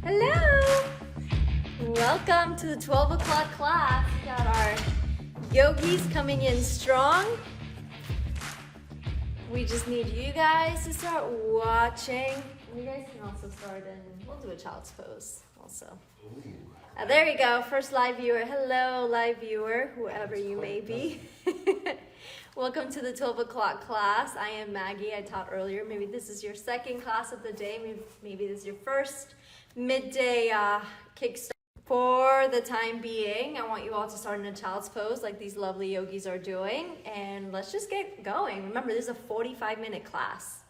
Hello! Welcome to the 12 o'clock class. We got our yogis coming in strong. We just need you guys to start watching. You guys can also start we'll do a child's pose also. There you go, first live viewer. Hello, live viewer, whoever you may be. Welcome to the 12 o'clock class. I am Maggie, I taught earlier. Maybe this is your second class of the day. Maybe this is your first midday kickstart. For the time being, I want you all to start in a child's pose like these lovely yogis are doing. And let's just get going. Remember, this is a 45-minute class.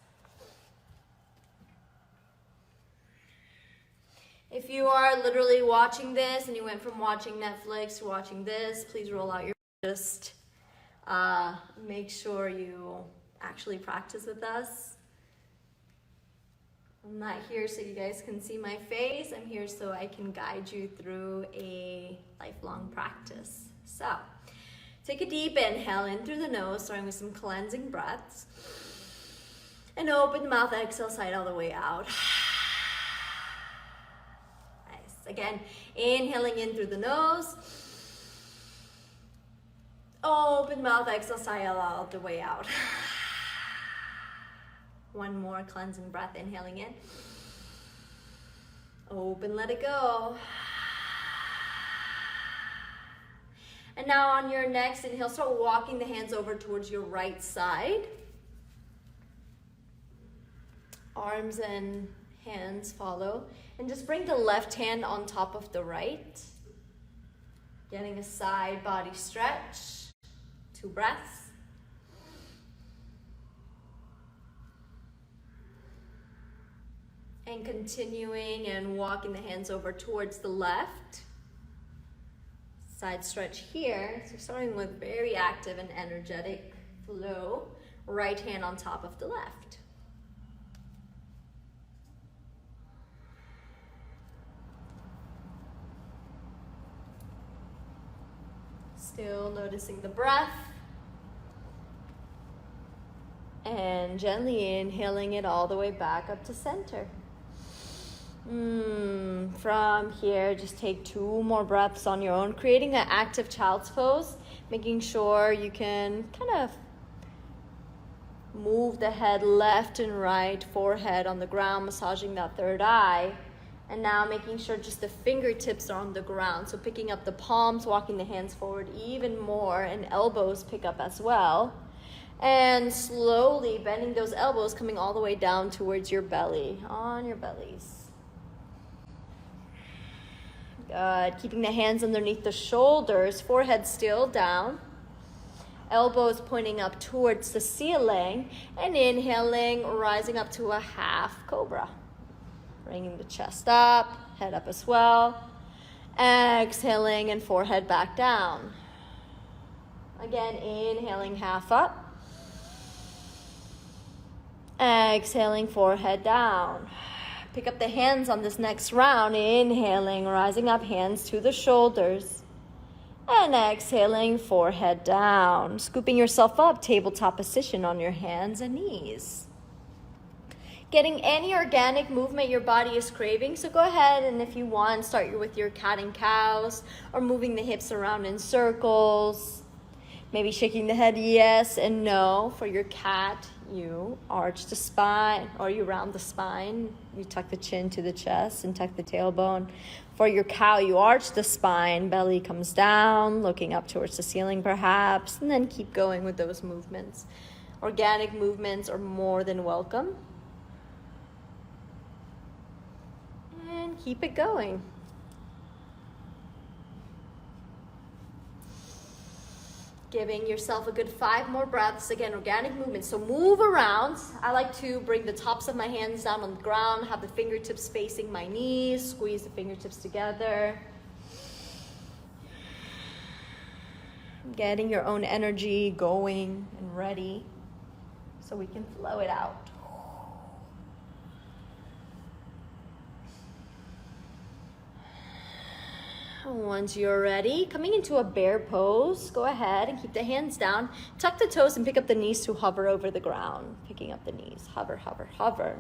If you are literally watching this and you went from watching Netflix to watching this, please roll out your just make sure you actually practice with us. I'm not here so you guys can see my face. I'm here so I can guide you through a lifelong practice. So, take a deep inhale in through the nose, starting with some cleansing breaths. And open the mouth, exhale, side all the way out. Nice. Again, inhaling in through the nose. Open mouth, exhale, side all the way out. One more cleansing breath, inhaling in. Open, let it go. And now on your next inhale, start walking the hands over towards your right side. Arms and hands follow. And just bring the left hand on top of the right. Getting a side body stretch. 2 breaths. And continuing and walking the hands over towards the left. Side stretch here. So starting with very active and energetic flow. Right hand on top of the left. Still noticing the breath. And gently inhaling it all the way back up to center. From here, just take 2 more breaths on your own, creating an active child's pose, making sure you can kind of move the head left and right, forehead on the ground, massaging that third eye. And now making sure just the fingertips are on the ground. So picking up the palms, walking the hands forward even more, and elbows pick up as well. And slowly bending those elbows, coming all the way down towards your belly, on your bellies. Good. Keeping the hands underneath the shoulders, forehead still down. Elbows pointing up towards the ceiling. And inhaling, rising up to a half cobra. Bringing the chest up, head up as well. Exhaling and forehead back down. Again, inhaling half up. Exhaling, forehead down. Pick up the hands on this next round. Inhaling, rising up, hands to the shoulders. And exhaling, forehead down. Scooping yourself up, tabletop position on your hands and knees. Getting any organic movement your body is craving. So go ahead and if you want, start with your cat and cows or moving the hips around in circles. Maybe shaking the head yes and no. For your cat, you arch the spine or you round the spine. You tuck the chin to the chest and tuck the tailbone. For your cow, you arch the spine, belly comes down, looking up towards the ceiling perhaps, and then keep going with those movements. Organic movements are more than welcome. And keep it going. Giving yourself a good 5 more breaths. Again, organic movement. So move around. I like to bring the tops of my hands down on the ground, have the fingertips facing my knees, squeeze the fingertips together. Getting your own energy going and ready so we can flow it out. Once you're ready, coming into a bear pose, go ahead and keep the hands down. Tuck the toes and pick up the knees to hover over the ground. Picking up the knees, hover, hover, hover.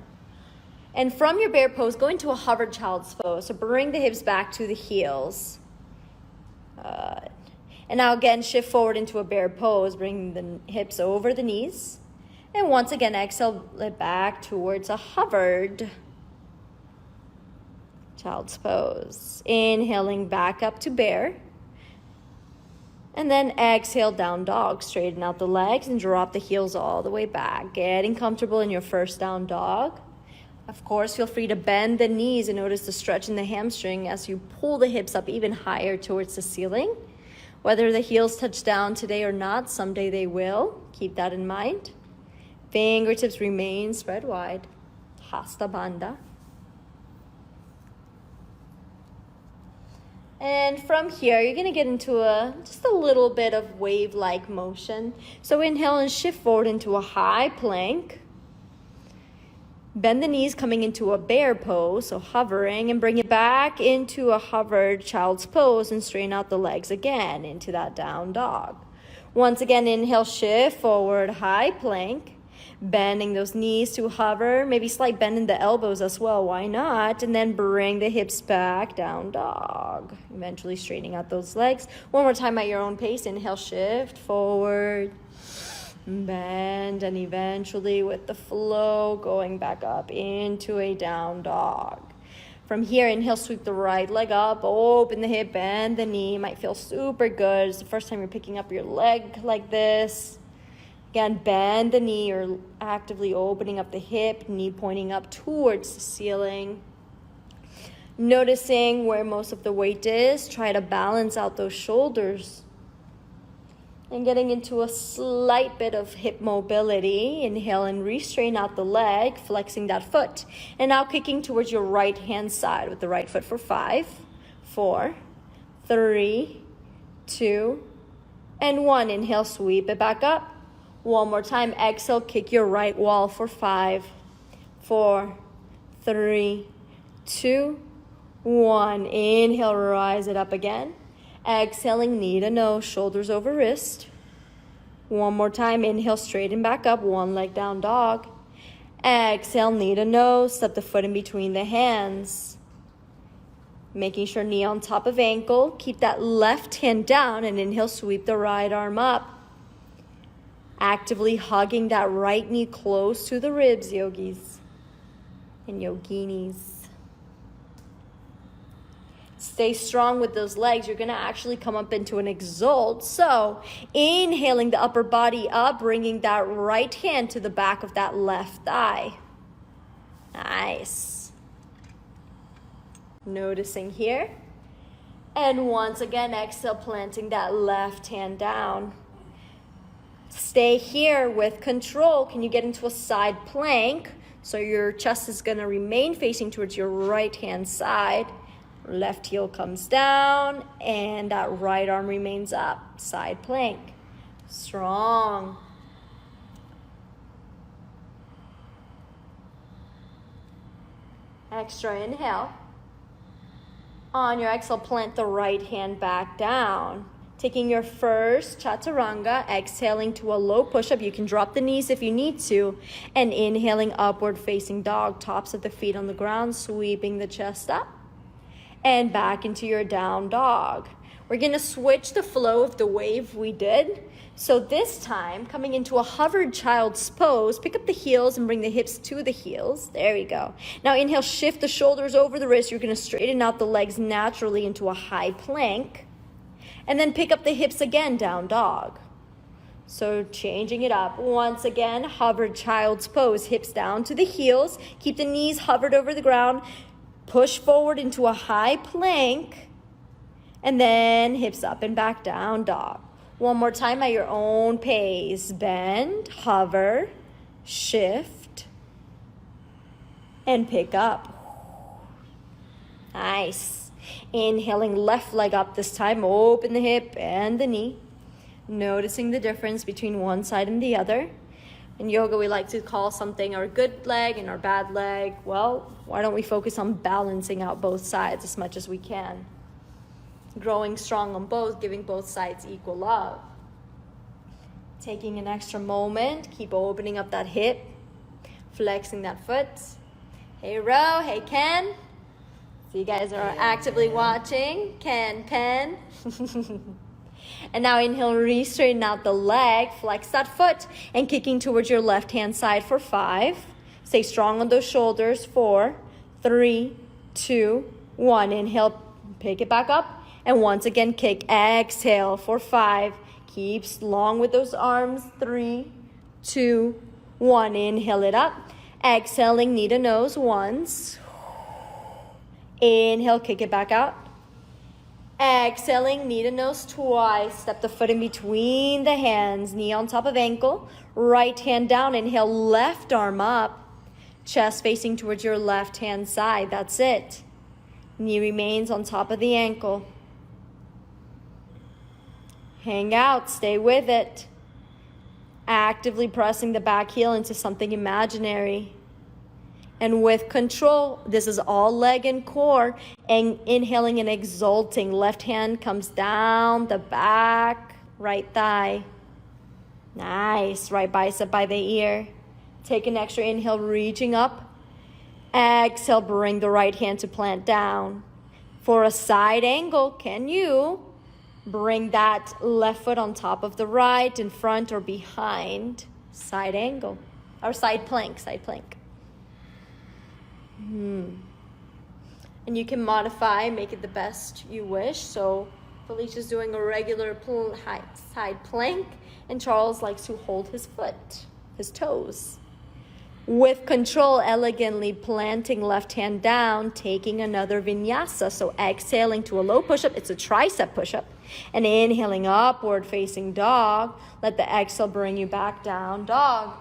And from your bear pose, go into a hovered child's pose. So bring the hips back to the heels. And now again, shift forward into a bear pose, bring the hips over the knees. And once again, exhale it back towards a hovered child's pose. Inhaling back up to bear. And then exhale, down dog. Straighten out the legs and drop the heels all the way back. Getting comfortable in your first down dog. Of course, feel free to bend the knees and notice the stretch in the hamstring as you pull the hips up even higher towards the ceiling. Whether the heels touch down today or not, someday they will. Keep that in mind. Fingertips remain spread wide. Hasta Bandha. And from here, you're going to get into just a little bit of wave-like motion. So inhale and shift forward into a high plank. Bend the knees coming into a bear pose, so hovering, and bring it back into a hovered child's pose and straighten out the legs again into that down dog. Once again, inhale, shift forward, high plank. Bending those knees to hover, maybe slight bend in the elbows as well, why not? And then bring the hips back, down dog. Eventually straightening out those legs. One more time at your own pace. Inhale, shift forward, bend, and eventually with the flow, going back up into a down dog. From here, inhale, sweep the right leg up, open the hip, bend the knee. Might feel super good. It's the first time you're picking up your leg like this. Again, bend the knee, you're actively opening up the hip, knee pointing up towards the ceiling. Noticing where most of the weight is, try to balance out those shoulders. And getting into a slight bit of hip mobility. Inhale and re-straighten out the leg, flexing that foot. And now kicking towards your right hand side with the right foot for 5, 4, 3, 2, and 1. Inhale, sweep it back up. One more time, exhale, kick your right wall for 5, 4, 3, 2, 1. Inhale, rise it up again. Exhaling, knee to nose, shoulders over wrist. One more time, inhale, straighten back up, one leg down dog. Exhale, knee to nose, step the foot in between the hands. Making sure knee on top of ankle. Keep that left hand down and inhale, sweep the right arm up. Actively hugging that right knee close to the ribs, yogis and yoginis. Stay strong with those legs. You're going to actually come up into an exalt. So inhaling the upper body up, bringing that right hand to the back of that left thigh. Nice. Noticing here. And once again, exhale, planting that left hand down. Stay here with control. Can you get into a side plank? So your chest is going to remain facing towards your right hand side. Left heel comes down and that right arm remains up. Side plank. Strong. Extra inhale. On your exhale, plant the right hand back down. Taking your first chaturanga, exhaling to a low push-up. You can drop the knees if you need to. And inhaling upward facing dog, tops of the feet on the ground, sweeping the chest up. And back into your down dog. We're going to switch the flow of the wave we did. So this time, coming into a hovered child's pose, pick up the heels and bring the hips to the heels. There we go. Now inhale, shift the shoulders over the wrist. You're going to straighten out the legs naturally into a high plank. And then pick up the hips again, down dog. So changing it up. Once again, hovered child's pose. Hips down to the heels. Keep the knees hovered over the ground. Push forward into a high plank. And then hips up and back, down dog. One more time at your own pace. Bend, hover, shift, and pick up. Nice. Inhaling left leg up this time. Open the hip and the knee. Noticing the difference between one side and the other. In yoga, we like to call something our good leg and our bad leg. Well, why don't we focus on balancing out both sides as much as we can? Growing strong on both, giving both sides equal love. Taking an extra moment, keep opening up that hip, flexing that foot. Hey, Ro. Hey, Ken. So you guys are actively watching. Ken, Pen. And now inhale, re-straighten out the leg, flex that foot, and kicking towards your left-hand side for 5. Stay strong on those shoulders. 4, 3, 2, 1. Inhale, pick it back up, and once again, kick. Exhale for 5. Keep long with those arms. 3, 2, 1. Inhale it up. Exhaling, knee to nose once. Inhale, kick it back out. Exhaling, knee to nose twice. Step the foot in between the hands, knee on top of ankle. Right hand down, inhale, left arm up. Chest facing towards your left hand side. That's it. Knee remains on top of the ankle. Hang out, stay with it. Actively pressing the back heel into something imaginary. And with control, this is all leg and core, and inhaling and exalting. Left hand comes down the back, right thigh. Nice, right bicep by the ear. Take an extra inhale, reaching up. Exhale, bring the right hand to plant down. For a side angle, can you bring that left foot on top of the right, in front or behind? Side angle, or side plank, side plank. And you can modify, make it the best you wish. So Felicia's doing a regular side plank, and Charles likes to hold his foot, his toes. With control, elegantly planting left hand down, taking another vinyasa. So exhaling to a low push-up, it's a tricep push-up. And inhaling upward facing dog. Let the exhale bring you back down, dog.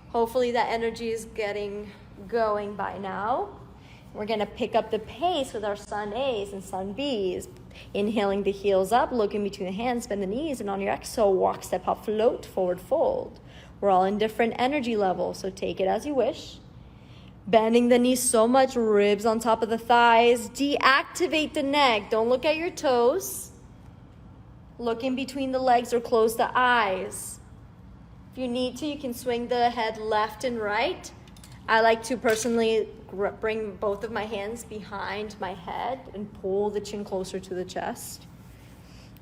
Hopefully that energy is getting going by now. We're going to pick up the pace with our sun A's and sun B's. Inhaling the heels up, looking between the hands, bend the knees, and on your exhale, walk, step up, float, forward fold. We're all in different energy levels, so take it as you wish. Bending the knees so much, ribs on top of the thighs. Deactivate the neck. Don't look at your toes. Look in between the legs or close the eyes. If you need to, you can swing the head left and right. I like to personally bring both of my hands behind my head and pull the chin closer to the chest.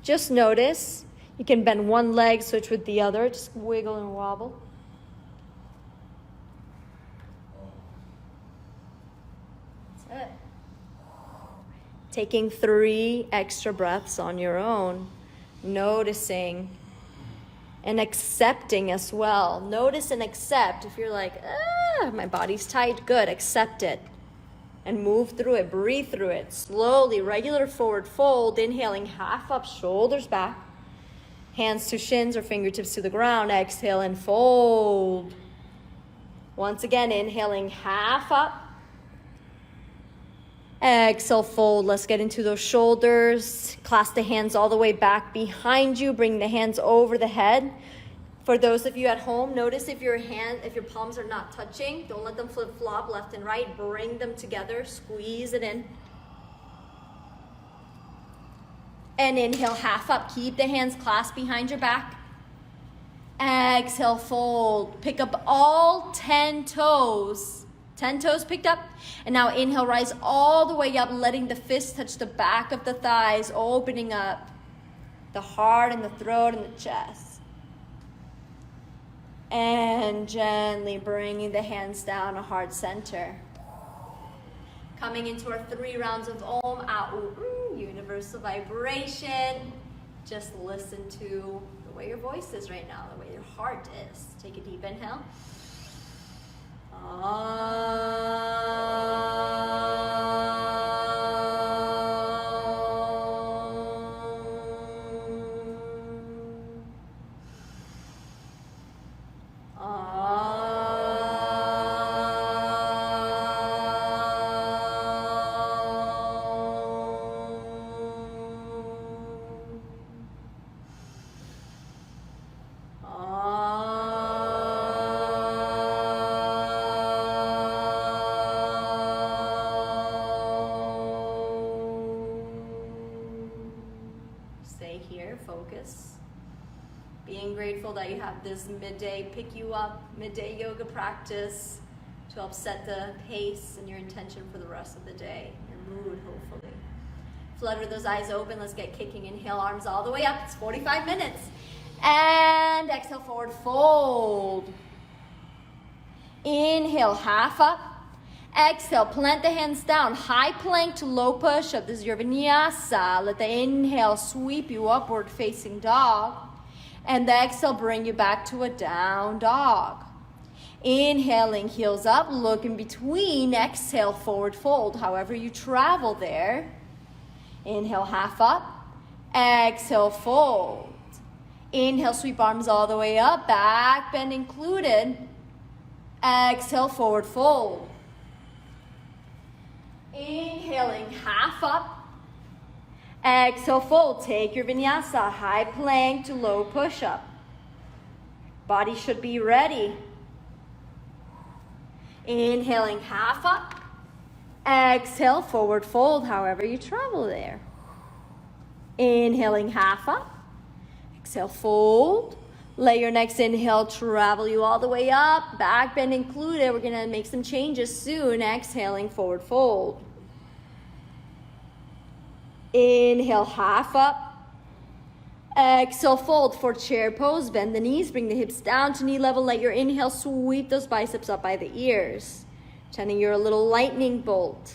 Just notice. You can bend one leg, switch with the other. Just wiggle and wobble. That's it. Taking 3 extra breaths on your own. Noticing and accepting as well. Notice and accept. If you're like, my body's tight, good, accept it. And move through it, breathe through it. Slowly, regular forward fold, inhaling half up, shoulders back. Hands to shins or fingertips to the ground. Exhale and fold. Once again, inhaling half up. Exhale, fold. Let's get into those shoulders. Clasp the hands all the way back behind you. Bring the hands over the head. For those of you at home, notice if your palms are not touching, don't let them flip-flop left and right. Bring them together. Squeeze it in. And inhale, half up. Keep the hands clasped behind your back. Exhale, fold. Pick up all 10 toes. 10 toes picked up. And now inhale, rise all the way up, letting the fists touch the back of the thighs, opening up the heart and the throat and the chest. And gently bringing the hands down to heart center. Coming into our 3 rounds of Om, universal vibration. Just listen to the way your voice is right now, the way your heart is. Take a deep inhale. Being grateful that you have this midday pick you up, midday yoga practice to help set the pace and your intention for the rest of the day, your mood, hopefully. Flutter those eyes open. Let's get kicking. Inhale, arms all the way up. It's 45 minutes. And exhale, forward fold. Inhale, half up. Exhale, plant the hands down. High plank to low push-up. This is your vinyasa. Let the inhale sweep you upward facing dog. And the exhale bring you back to a down dog. Inhaling, heels up. Look in between. Exhale, forward fold. However you travel there. Inhale, half up. Exhale, fold. Inhale, sweep arms all the way up. Back bend included. Exhale, forward fold. Inhaling, half up. Exhale, fold. Take your vinyasa. High plank to low push-up. Body should be ready. Inhaling, half up. Exhale, forward fold, however you travel there. Inhaling, half up. Exhale, fold. Let your next inhale travel you all the way up. Back bend included. We're going to make some changes soon. Exhaling, forward fold. Inhale, half up. Exhale, fold for chair pose. Bend the knees. Bring the hips down to knee level. Let your inhale sweep those biceps up by the ears. Pretending you're a little lightning bolt.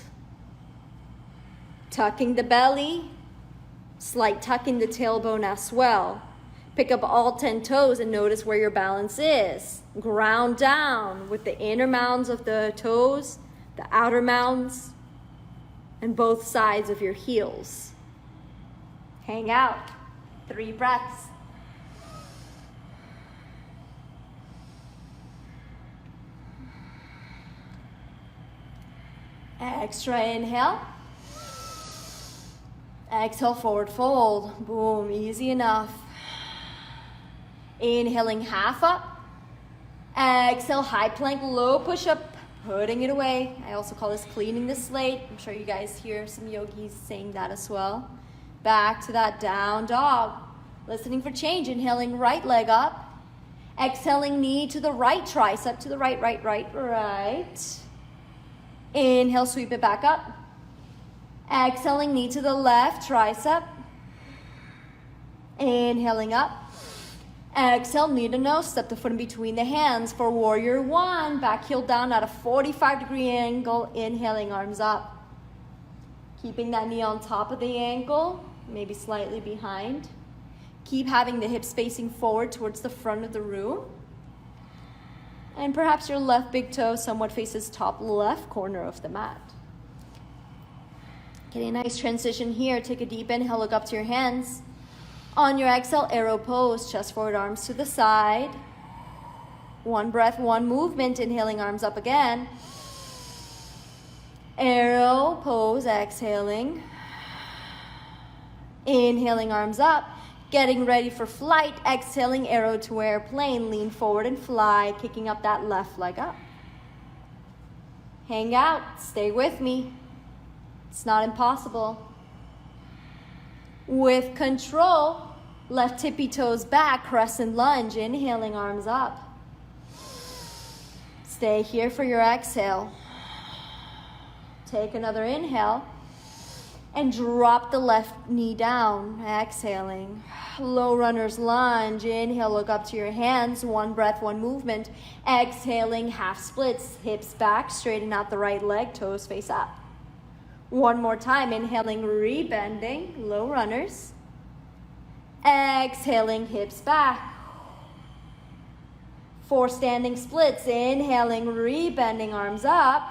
Tucking the belly. Slight tuck in the tailbone as well. Pick up all 10 toes and notice where your balance is. Ground down with the inner mounds of the toes, the outer mounds, and both sides of your heels. Hang out. 3 breaths. Extra inhale. Exhale, forward fold. Boom, easy enough. Inhaling, half up. Exhale, high plank, low push-up, putting it away. I also call this cleaning the slate. I'm sure you guys hear some yogis saying that as well. Back to that down dog. Listening for change. Inhaling, right leg up. Exhaling, knee to the right, tricep to the right, right, right, right. Inhale, sweep it back up. Exhaling, knee to the left, tricep. Inhaling up. Exhale, knee to nose, step the foot in between the hands for warrior 1. Back heel down at a 45-degree angle, inhaling, arms up. Keeping that knee on top of the ankle, maybe slightly behind. Keep having the hips facing forward towards the front of the room. And perhaps your left big toe somewhat faces top left corner of the mat. Getting a nice transition here. Take a deep inhale, look up to your hands. On your exhale, arrow pose, chest forward, arms to the side. 1 breath, 1 movement, inhaling, arms up again. Arrow pose, exhaling. Inhaling, arms up. Getting ready for flight, exhaling, arrow to airplane. Lean forward and fly, kicking up that left leg up. Hang out, stay with me. It's not impossible. With control, left tippy toes back, crescent lunge, inhaling, arms up. Stay here for your exhale. Take another inhale and drop the left knee down, exhaling. Low runner's lunge, inhale, look up to your hands, 1 breath, 1 movement. Exhaling, half splits, hips back, straighten out the right leg, toes face up. 1 more time, inhaling, rebending, low runners. Exhaling, hips back. 4 standing splits, inhaling, rebending, arms up.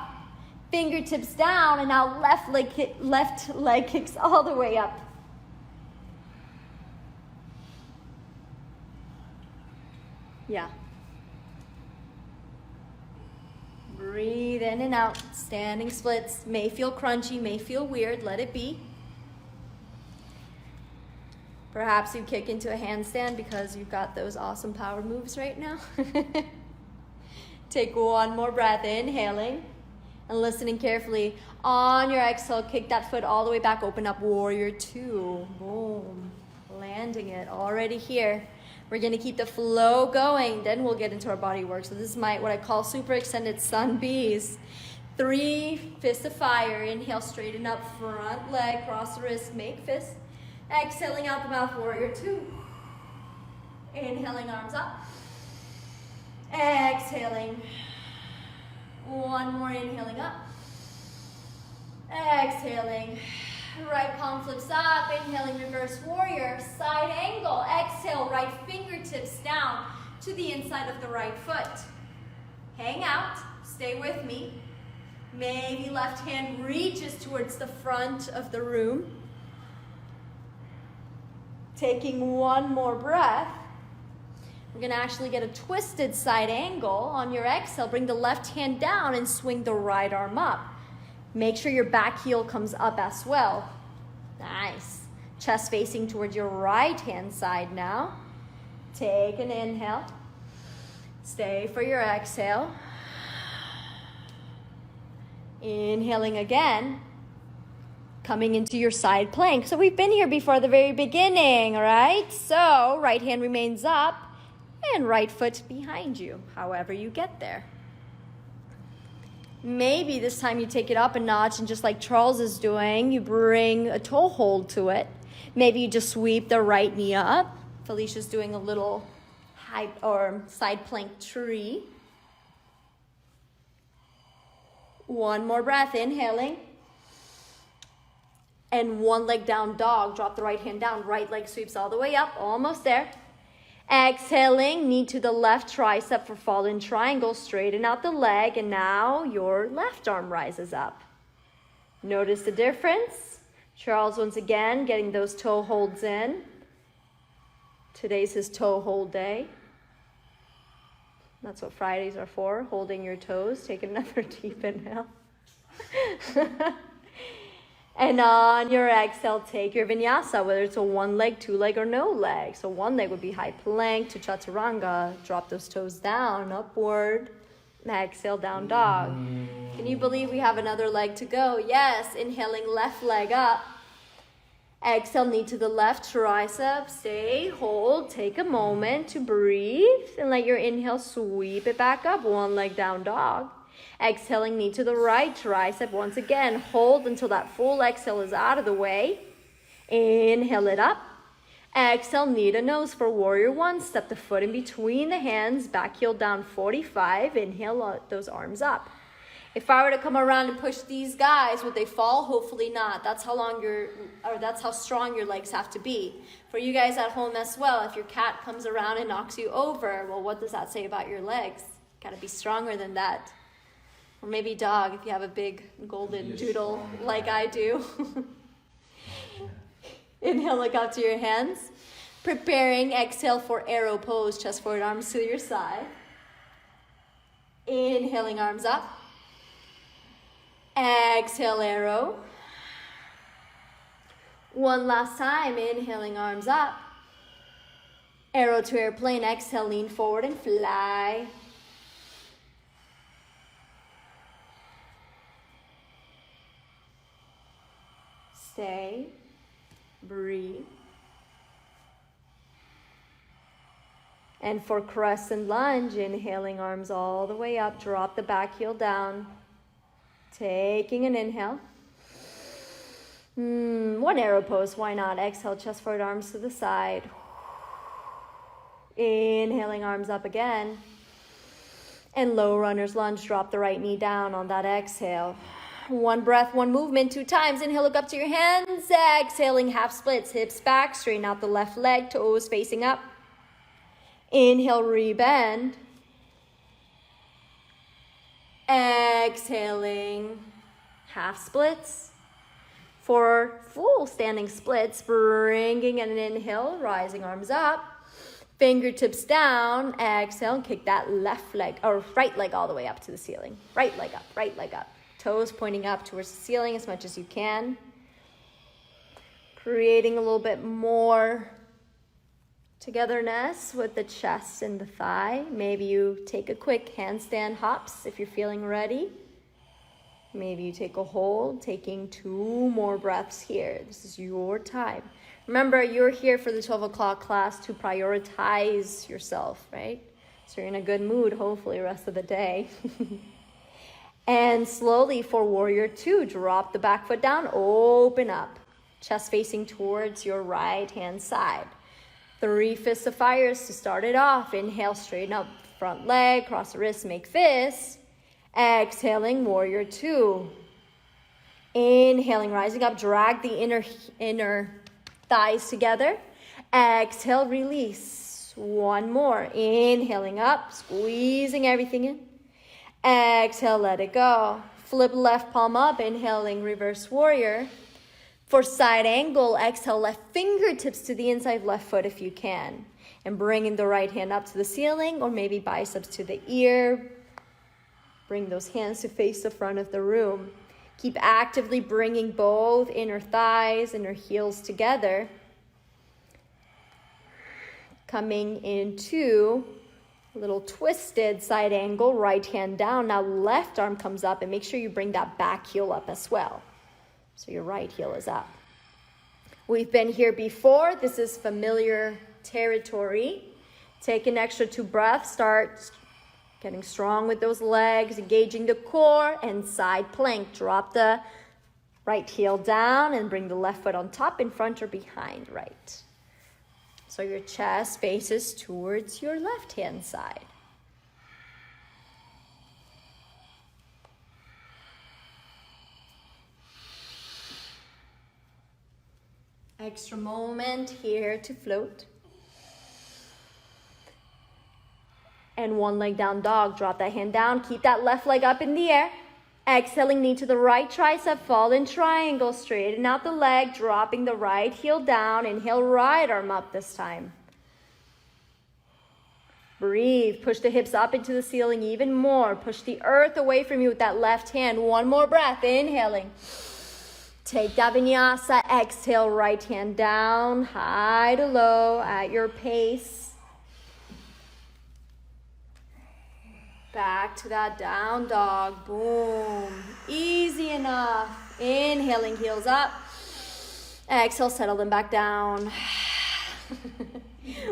Fingertips down, and now left leg kicks all the way up. Yeah. Breathe in and out. Standing splits. May feel crunchy, may feel weird. Let it be. Perhaps you kick into a handstand because you've got those awesome power moves right now. Take 1 more breath, inhaling. And listening carefully. On your exhale, kick that foot all the way back. Open up, warrior 2. Boom. Landing it. Already here. We're gonna keep the flow going, then we'll get into our body work. So this is what I call super extended sun bees. 3 fists of fire. Inhale, straighten up front leg, cross the wrist, make fist. Exhaling out the mouth, warrior 2. Inhaling, arms up. Exhaling. One more, inhaling up. Exhaling. Right palm flips up. Inhaling, reverse warrior. Side angle. Exhale, right fingertips down to the inside of the right foot. Hang out. Stay with me. Maybe left hand reaches towards the front of the room. Taking one more breath. We're going to actually get a twisted side angle. On your exhale, bring the left hand down and swing the right arm up. Make sure your back heel comes up as well. Nice. Chest facing towards your right hand side now. Take an inhale. Stay for your exhale. Inhaling again, coming into your side plank. So we've been here before the very beginning, all right? So right hand remains up and right foot behind you, however you get there. Maybe this time you take it up a notch and just like Charles is doing, you bring a toe hold to it. Maybe you just sweep the right knee up. Felicia's doing a little high or side plank tree. One more breath, inhaling. And one leg down dog. Drop the right hand down. Right leg sweeps all the way up. Almost there. Exhaling, knee to the left tricep for fallen triangle. Straighten out the leg. And now your left arm rises up. Notice the difference. Charles, once again, getting those toe holds in. Today's his toe hold day. That's what Fridays are for, holding your toes. Take another deep inhale. And on your exhale, take your vinyasa, whether it's a one leg, two leg, or no leg. So one leg would be high plank to chaturanga. Drop those toes down, upward. Exhale, down dog. Can you believe we have another leg to go? Yes, inhaling left leg up. Exhale, knee to the left tricep. Stay, hold, take a moment to breathe and let your inhale sweep it back up. One leg down dog. Exhaling, knee to the right tricep. Once again, hold until that full exhale is out of the way. Inhale it up. Exhale, knee to nose for warrior 1. Step the foot in between the hands. Back heel down 45. Inhale those arms up. If I were to come around and push these guys, would they fall? Hopefully not. That's how strong your legs have to be. For you guys at home as well, if your cat comes around and knocks you over, well, what does that say about your legs? Got to be stronger than that. Or maybe dog, if you have a big golden doodle like I do. Inhale, look out to your hands. Preparing, exhale for arrow pose. Chest forward, arms to your side. Inhaling, arms up. Exhale, arrow. One last time, inhaling, arms up. Arrow to airplane, exhale, lean forward and fly. Stay, breathe. And for crescent lunge, inhaling, arms all the way up, drop the back heel down. Taking an inhale. One arrow pose, why not? Exhale, chest forward, arms to the side. Inhaling, arms up again. And low runner's lunge, drop the right knee down on that exhale. One breath, one movement, 2 times. Inhale, look up to your hands. Exhaling, half splits, hips back, straighten out the left leg, toes facing up. Inhale, rebend. Exhaling, half splits. For full standing splits, bringing an inhale, rising arms up. Fingertips down, exhale, kick that left leg, or right leg all the way up to the ceiling. Right leg up, right leg up. Toes pointing up towards the ceiling as much as you can. Creating a little bit more togetherness with the chest and the thigh. Maybe you take a quick handstand hops if you're feeling ready. Maybe you take a hold, taking 2 more breaths here. This is your time. Remember, you're here for the 12 o'clock class to prioritize yourself, right? So you're in a good mood, hopefully, the rest of the day. And slowly for warrior 2, drop the back foot down, open up. Chest facing towards your right hand side. 3 fists of fires to start it off. Inhale, straighten up front leg, cross the wrists, make fists. Exhaling, warrior 2. Inhaling, rising up, drag the inner thighs together. Exhale, release. 1 more. Inhaling up, squeezing everything in. Exhale, let it go. Flip left palm up, inhaling, reverse warrior. For side angle, exhale, left fingertips to the inside of left foot if you can. And bringing the right hand up to the ceiling or maybe biceps to the ear. Bring those hands to face the front of the room. Keep actively bringing both inner thighs, inner heels together. Coming into a little twisted side angle, right hand down. Now left arm comes up and make sure you bring that back heel up as well. So your right heel is up. We've been here before. This is familiar territory. Take an extra 2 breaths. Start getting strong with those legs, engaging the core, and side plank. Drop the right heel down and bring the left foot on top, in front or behind right. So your chest faces towards your left hand side. Extra moment here to float. And 1 leg down dog. Drop that hand down. Keep that left leg up in the air. Exhaling, knee to the right tricep, fall in triangle, straighten out the leg, dropping the right heel down. Inhale, right arm up this time. Breathe, push the hips up into the ceiling even more. Push the earth away from you with that left hand. 1 more breath, inhaling. Take that vinyasa, exhale, right hand down, high to low at your pace. Back to that down dog, boom. Easy enough. Inhaling, heels up. Exhale, settle them back down.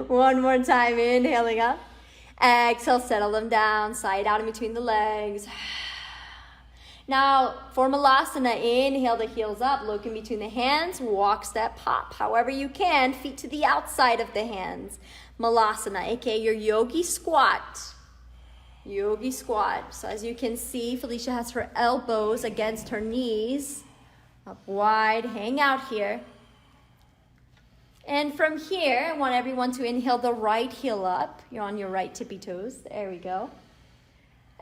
1 more time, inhaling up. Exhale, settle them down, side out in between the legs. Now, for Malasana, inhale the heels up, look in between the hands, walk, step, hop. However you can, feet to the outside of the hands. Malasana, aka your yogi squat. Yogi squat. So as you can see, Felicia has her elbows against her knees, up wide, hang out here. And from here, I want everyone to inhale the right heel up. You're on your right tippy toes. There we go.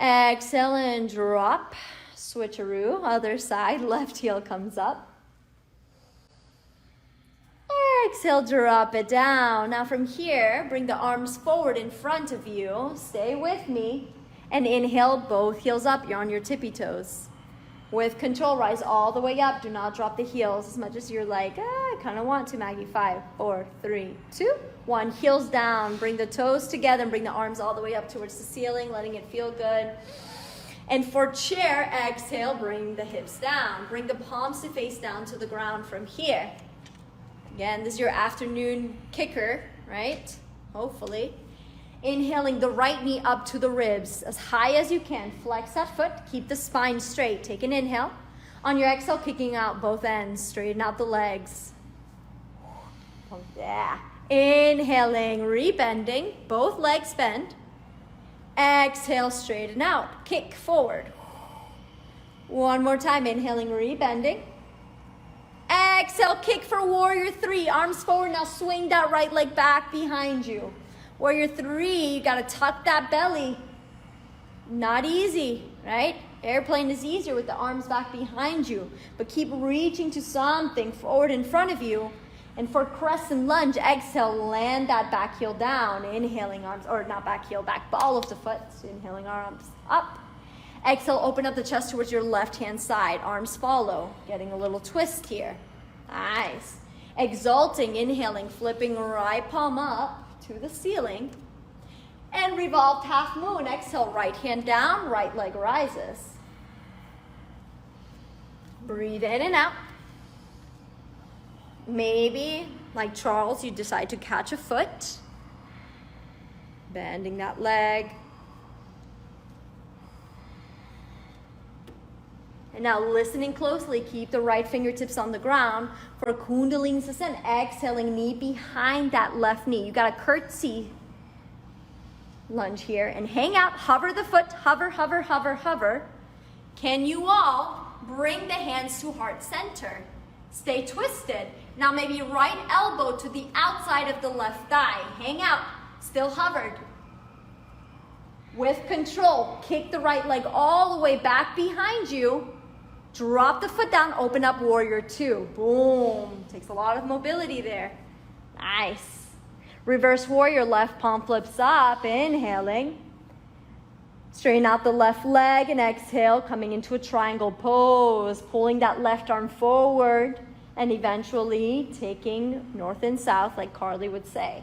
Exhale and drop. Switcheroo. Other side, left heel comes up. Exhale, drop it down. Now from here, bring the arms forward in front of you. Stay with me. And inhale, both heels up. You're on your tippy toes. With control, rise all the way up. Do not drop the heels as much as you're like, I kind of want to, Maggie. 5, 4, 3, 2, 1. Heels down. Bring the toes together and bring the arms all the way up towards the ceiling, letting it feel good. And for chair, exhale, bring the hips down. Bring the palms to face down to the ground from here. Again, this is your afternoon kicker, right? Hopefully. Inhaling the right knee up to the ribs as high as you can. Flex that foot. Keep the spine straight. Take an inhale. On your exhale, kicking out both ends. Straighten out the legs. Yeah. Inhaling, rebending. Both legs bend. Exhale, straighten out. Kick forward. 1 more time. Inhaling, rebending. Exhale, kick for warrior 3. Arms forward. Now swing that right leg back behind you. Warrior 3, you gotta tuck that belly. Not easy, right? Airplane is easier with the arms back behind you, but keep reaching to something forward in front of you. And for crescent lunge, exhale, land that back heel down. Inhaling arms, or not back heel, back ball of the foot. So inhaling arms up. Exhale, open up the chest towards your left hand side. Arms follow, getting a little twist here. Nice. Exalting, inhaling, flipping right palm up to the ceiling. And revolved half moon. Exhale, right hand down, right leg rises. Breathe in and out. Maybe Like Charles, you decide to catch a foot, bending that leg. And now listening closely, keep the right fingertips on the ground for Kundalini Sasana. Exhaling, knee behind that left knee. You got a curtsy lunge here and hang out, hover the foot, hover, hover, hover, hover. Can you all bring the hands to heart center? Stay twisted. Now maybe right elbow to the outside of the left thigh. Hang out, still hovered. With control, kick the right leg all the way back behind you. Drop the foot down, open up warrior two. Boom. Takes a lot of mobility there. Nice. Reverse warrior, left palm flips up, inhaling. Straighten out the left leg and exhale, coming into a triangle pose, pulling that left arm forward and eventually taking north and south like Carly would say.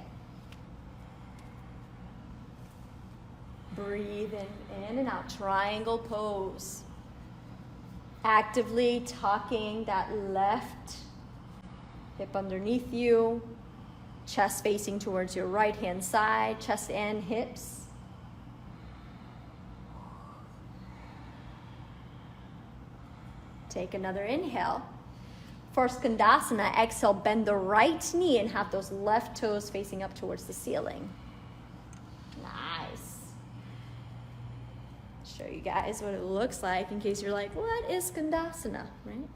Breathe in and out, triangle pose. Actively tucking that left hip underneath you, chest facing towards your right hand side, chest and hips. Take another inhale. For Skandasana, exhale, bend the right knee and have those left toes facing up towards the ceiling. Nice. Show you guys what it looks like in case you're like, what is Skandasana, right?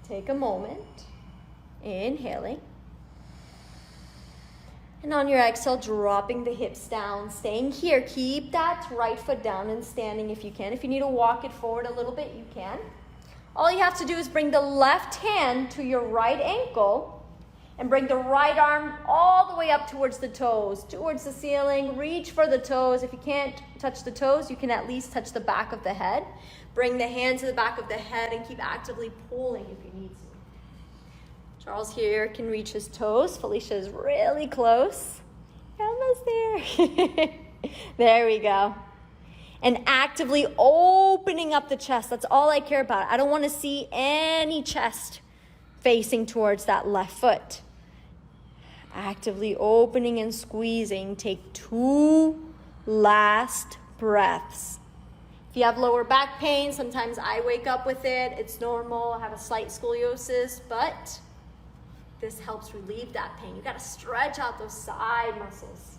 Take a moment, inhaling. And on your exhale, dropping the hips down, staying here. Keep that right foot down and standing if you can. If you need to walk it forward a little bit, you can. All you have to do is bring the left hand to your right ankle and bring the right arm all the way up towards the toes, towards the ceiling. Reach for the toes. If you can't touch the toes, you can at least touch the back of the head. Bring the hand to the back of the head and keep actively pulling if you need to. Charles here can reach his toes. Felicia is really close. You're almost there. There we go. And actively opening up the chest. That's all I care about. I don't want to see any chest facing towards that left foot. Actively opening and squeezing. Take 2 last breaths. If you have lower back pain, sometimes I wake up with it. It's normal. I have a slight scoliosis, but this helps relieve that pain. You got to stretch out those side muscles.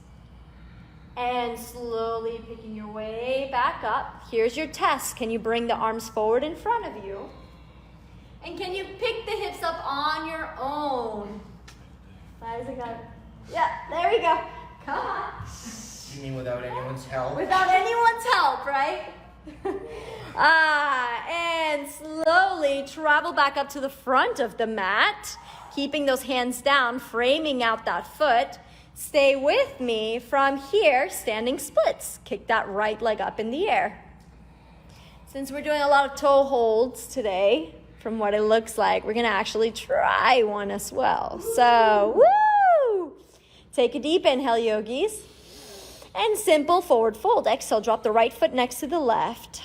And slowly picking your way back up. Here's your test. Can you bring the arms forward in front of you? And can you pick the hips up on your own? Yeah, there we go. Come on. You mean without anyone's help? Without anyone's help, right? And slowly travel back up to the front of the mat. Keeping those hands down, framing out that foot. Stay with me from here, standing splits. Kick that right leg up in the air. Since we're doing a lot of toe holds today, from what it looks like, we're gonna actually try one as well. So, woo! Take a deep inhale, yogis. And simple forward fold. Exhale, drop the right foot next to the left.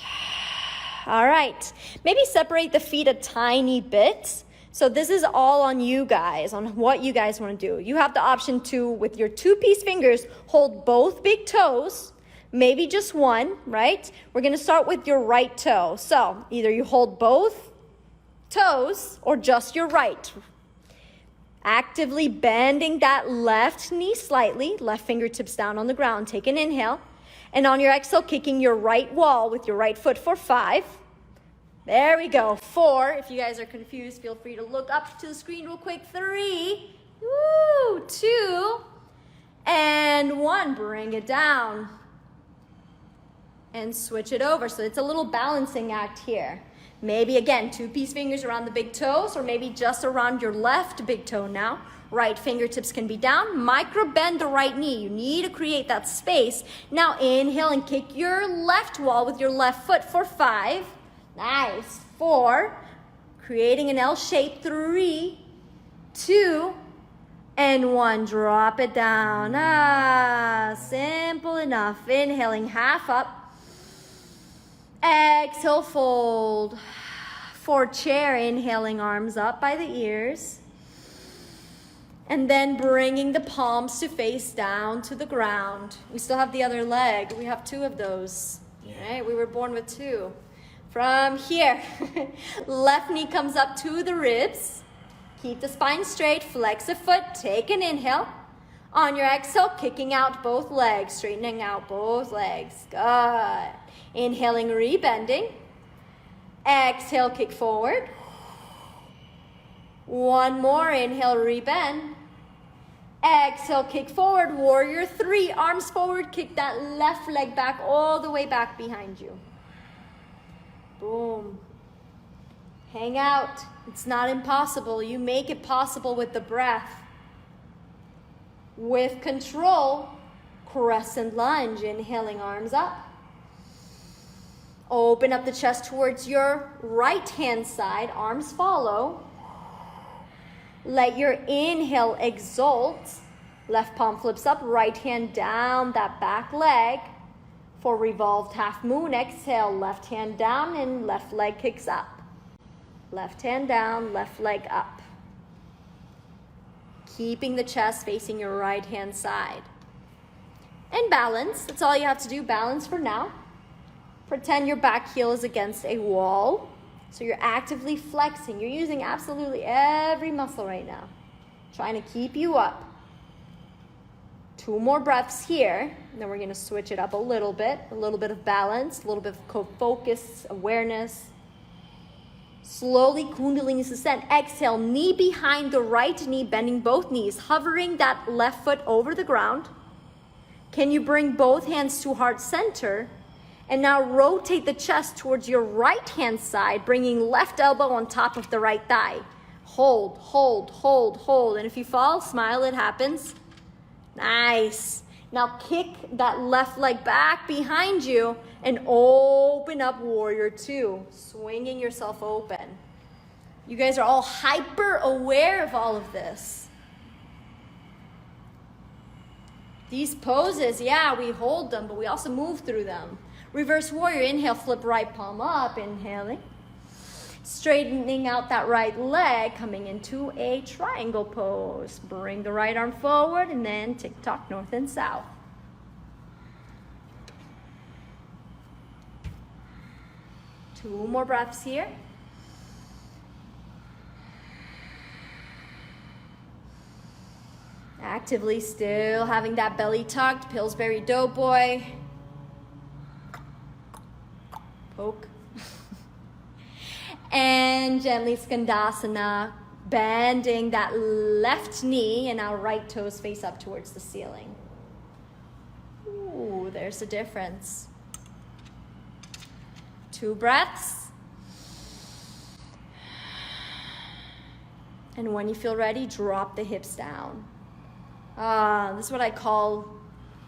All right, maybe separate the feet a tiny bit. So this is all on you guys, on what you guys want to do. You have the option to, with your 2-piece fingers, hold both big toes, maybe just one, right? We're going to start with your right toe. So either you hold both toes or just your right. Actively bending that left knee slightly, left fingertips down on the ground. Take an inhale. And on your exhale, kicking your right wall with your right foot for 5. There we go. 4. If you guys are confused, feel free to look up to the screen real quick. 3. Woo! 2. And 1. Bring it down. And switch it over. So it's a little balancing act here. Maybe, again, 2-piece fingers around the big toes, or maybe just around your left big toe now. Right fingertips can be down. Micro bend the right knee. You need to create that space. Now inhale and kick your left wall with your left foot for 5. Nice. 4. Creating an L shape. 3, 2, and 1. Drop it down. Simple enough. Inhaling half up. Exhale, fold. For chair, inhaling arms up by the ears. And then bringing the palms to face down to the ground. We still have the other leg. We have 2 of those. Right? We were born with 2. From here, left knee comes up to the ribs. Keep the spine straight. Flex a foot. Take an inhale. On your exhale, kicking out both legs. Straightening out both legs. Good. Inhaling, rebending. Exhale, kick forward. One more. Inhale, rebend. Exhale, kick forward. Warrior 3. Arms forward. Kick that left leg back all the way back behind you. Boom. Hang out. It's not impossible. You make it possible with the breath. With control, crescent lunge. Inhaling, arms up. Open up the chest towards your right hand side. Arms follow. Let your inhale exalt. Left palm flips up. Right hand down that back leg. For revolved half moon, exhale. Left hand down and left leg kicks up. Left hand down, left leg up. Keeping the chest facing your right hand side. And balance. That's all you have to do. Balance for now. Pretend your back heel is against a wall. So you're actively flexing. You're using absolutely every muscle right now. Trying to keep you up. 2 more breaths here. And then we're going to switch it up a little bit. A little bit of balance. A little bit of focus, awareness. Slowly Kundalini ascent. Exhale, knee behind the right knee, bending both knees. Hovering that left foot over the ground. Can you bring both hands to heart center? And now rotate the chest towards your right hand side, bringing left elbow on top of the right thigh. Hold, hold, hold, hold. And if you fall, smile, it happens. Nice. Now kick that left leg back behind you and open up warrior 2, swinging yourself open. You guys are all hyper aware of all of this. These poses, yeah, we hold them, but we also move through them. Reverse warrior, inhale, flip right palm up, inhaling. Straightening out that right leg, coming into a triangle pose. Bring the right arm forward and then tick-tock north and south. Two more breaths here. Actively still having that belly tucked, Pillsbury Doughboy. Poke. And gently Skandasana, bending that left knee and our right toes face up towards the ceiling. Ooh, there's a difference. 2 breaths. And when you feel ready, drop the hips down. This is what I call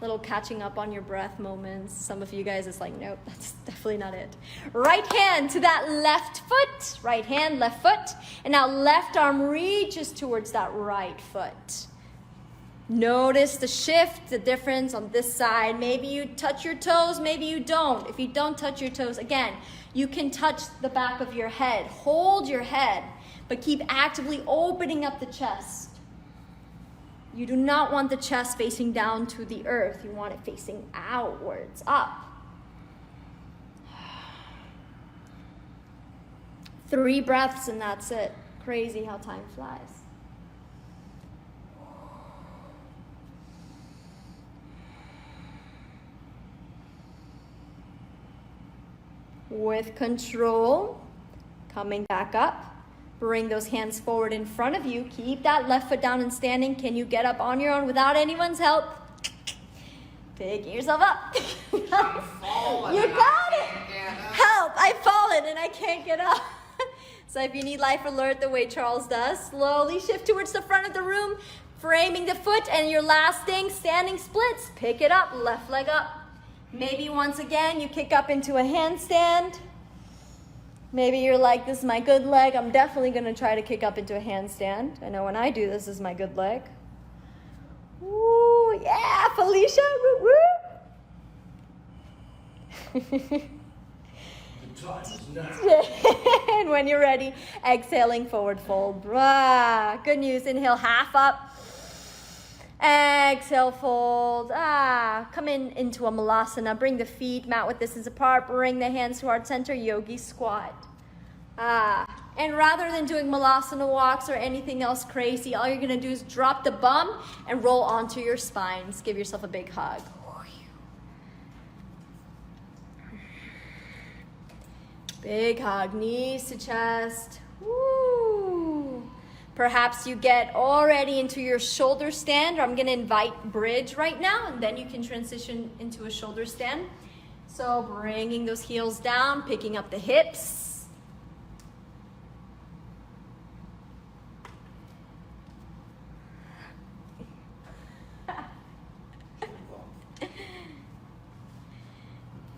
little catching up on your breath moments. Some of you guys, it's like, nope, that's definitely not it. Right hand to that left foot. Right hand, left foot. And now left arm reaches towards that right foot. Notice the shift, the difference on this side. Maybe you touch your toes, maybe you don't. If you don't touch your toes, again, you can touch the back of your head. Hold your head, but keep actively opening up the chest. You do not want the chest facing down to the earth. You want it facing outwards, up. 3 breaths and that's it. Crazy how time flies. With control, coming back up. Bring those hands forward in front of you. Keep that left foot down and standing. Can you get up on your own without anyone's help? Pick yourself up. You got it. Help, I've fallen and I can't get up. So if you need life alert the way Charles does, slowly shift towards the front of the room, framing the foot, and your last thing, standing splits. Pick it up, left leg up. Maybe once again you kick up into a handstand. Maybe you're like, this is my good leg. I'm definitely going to try to kick up into a handstand. I know when I do this is my good leg. Ooh, yeah, Felicia. Woo, woo. The time is now. And when you're ready, exhaling, forward fold. Good news. Inhale, half up. Exhale, fold. Come into a malasana. Bring the feet mat width distance apart. Bring the hands to heart center. Yogi squat. And rather than doing malasana walks or anything else crazy, all you're gonna do is drop the bum and roll onto your spine. Just give yourself a big hug. Big hug, knees to chest. Woo. Perhaps you get already into your shoulder stand, or I'm gonna invite bridge right now, and then you can transition into a shoulder stand. So bringing those heels down, picking up the hips.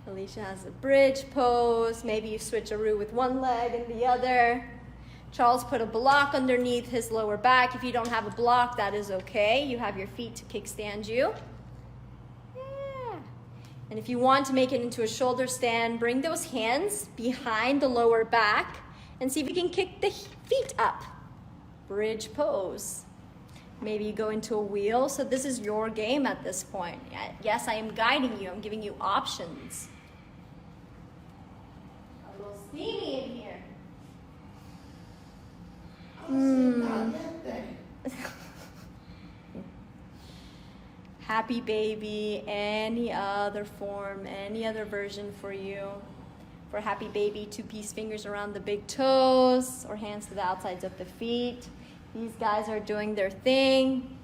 Alicia has a bridge pose. Maybe you switcheroo with one leg and the other. Charles put a block underneath his lower back. If you don't have a block, that is okay. You have your feet to kickstand you. Yeah. And if you want to make it into a shoulder stand, bring those hands behind the lower back and see if you can kick the feet up. Bridge pose. Maybe you go into a wheel. So this is your game at this point. Yes, I am guiding you. I'm giving you options. A little steamy in here. Happy baby, any other form, any other version for you. For happy baby, 2 peace fingers around the big toes or hands to the outsides of the feet. These guys are doing their thing.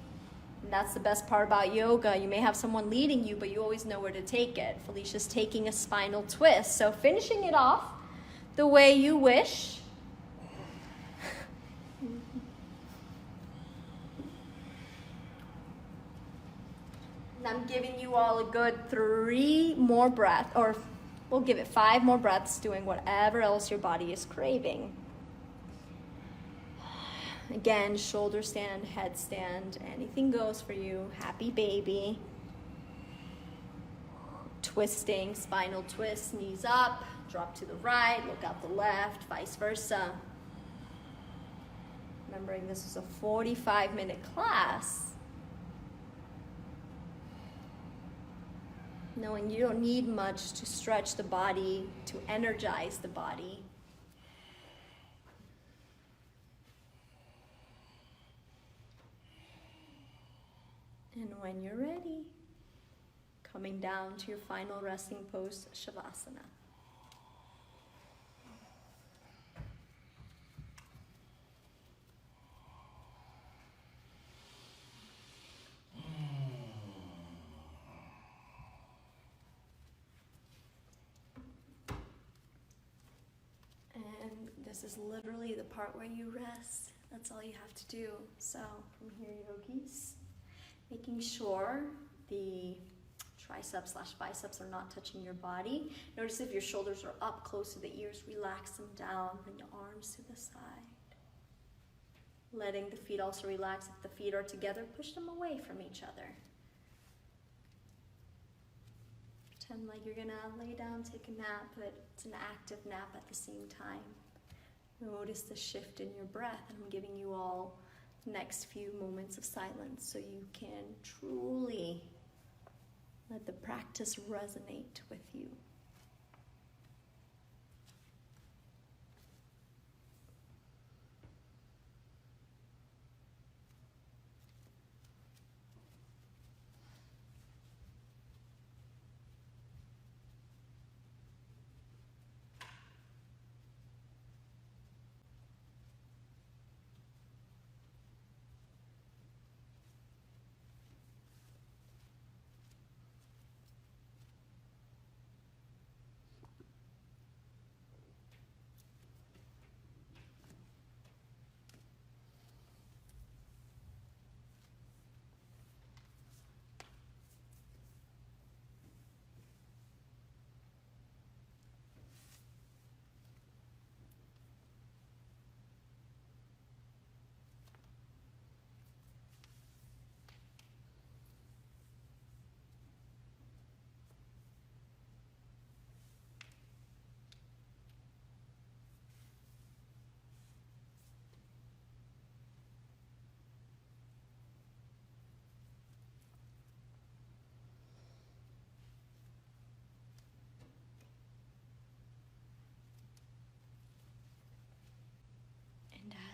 And that's the best part about yoga. You may have someone leading you, but you always know where to take it. Felicia's taking a spinal twist. So finishing it off the way you wish. And I'm giving you all a good 3 more breaths, or we'll give it 5 more breaths, doing whatever else your body is craving. Again, shoulder stand, headstand, anything goes for you. Happy baby. Twisting, spinal twist, knees up, drop to the right, look out the left, vice versa. Remembering this is a 45-minute class. Knowing you don't need much to stretch the body, to energize the body. And when you're ready, coming down to your final resting pose, Shavasana. And this is literally the part where you rest. That's all you have to do. So from here, yogis, making sure the triceps/biceps are not touching your body. Notice if your shoulders are up close to the ears, relax them down, bring your arms to the side. Letting the feet also relax. If the feet are together, push them away from each other. Pretend like you're gonna lay down, take a nap, but it's an active nap at the same time. Notice the shift in your breath, and I'm giving you all next few moments of silence so you can truly let the practice resonate with you.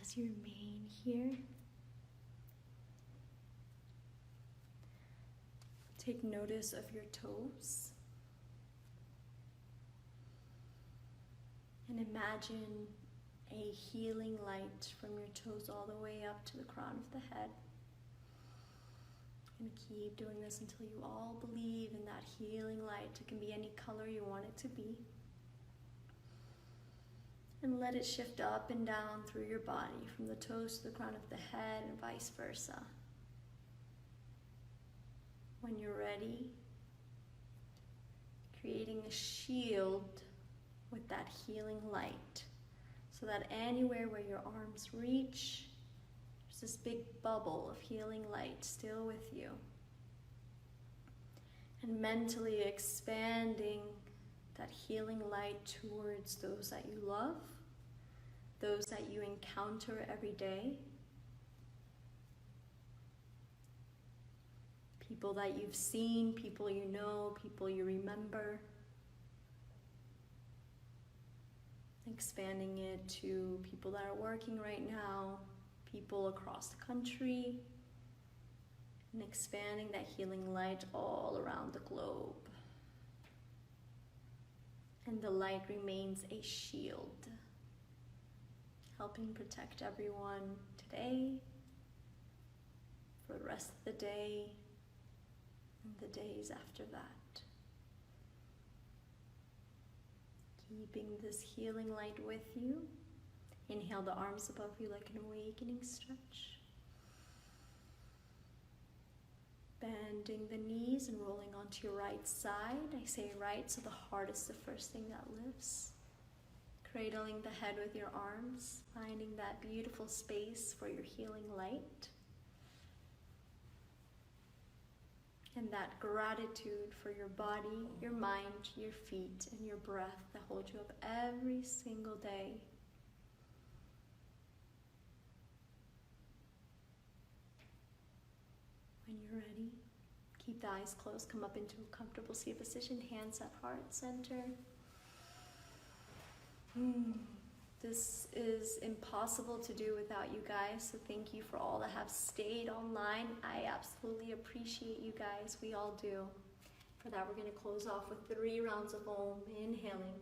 as you remain here, take notice of your toes and imagine a healing light from your toes all the way up to the crown of the head. And keep doing this until you all believe in that healing light. It can be any color you want it to be. And let it shift up and down through your body, from the toes to the crown of the head and vice versa. When you're ready, creating a shield with that healing light, so that anywhere where your arms reach, there's this big bubble of healing light still with you. And mentally expanding that healing light towards those that you love, those that you encounter every day, people that you've seen, people you know, people you remember. Expanding it to people that are working right now, people across the country, and expanding that healing light all around the globe. And the light remains a shield, helping protect everyone today, for the rest of the day, and the days after that. Keeping this healing light with you. Inhale the arms above you like an awakening stretch. Bending the knees and rolling onto your right side. I say right, so the heart is the first thing that lifts. Cradling the head with your arms, finding that beautiful space for your healing light. And that gratitude for your body, your mind, your feet, and your breath that hold you up every single day. When you're ready, keep the eyes closed, come up into a comfortable seated position, hands at heart center. This is impossible to do without you guys, so thank you for all that have stayed online. I absolutely appreciate you guys, we all do. For that, we're going to close off with 3 rounds of Om, inhaling.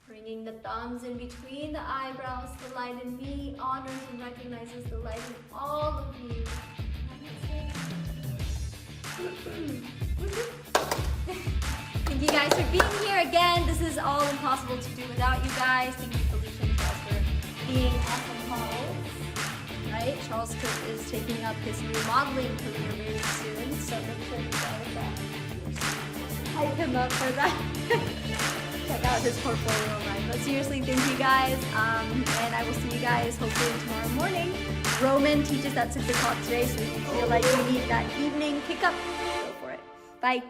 Bringing the thumbs in between the eyebrows, the light in me honors and recognizes the light in all of you. Thank you guys for being here again. This is all impossible to do without you guys. Thank you, Felicia and Charles, for being awesome models. Right? Charles Cook is taking up his new modeling career very soon, so make sure you guys hype him up for that. Check out his portfolio online. But seriously, thank you guys, and I will see you guys hopefully tomorrow morning. Roman teaches at 6 o'clock today, so if you feel like you need that evening pick up, go for it. Bye.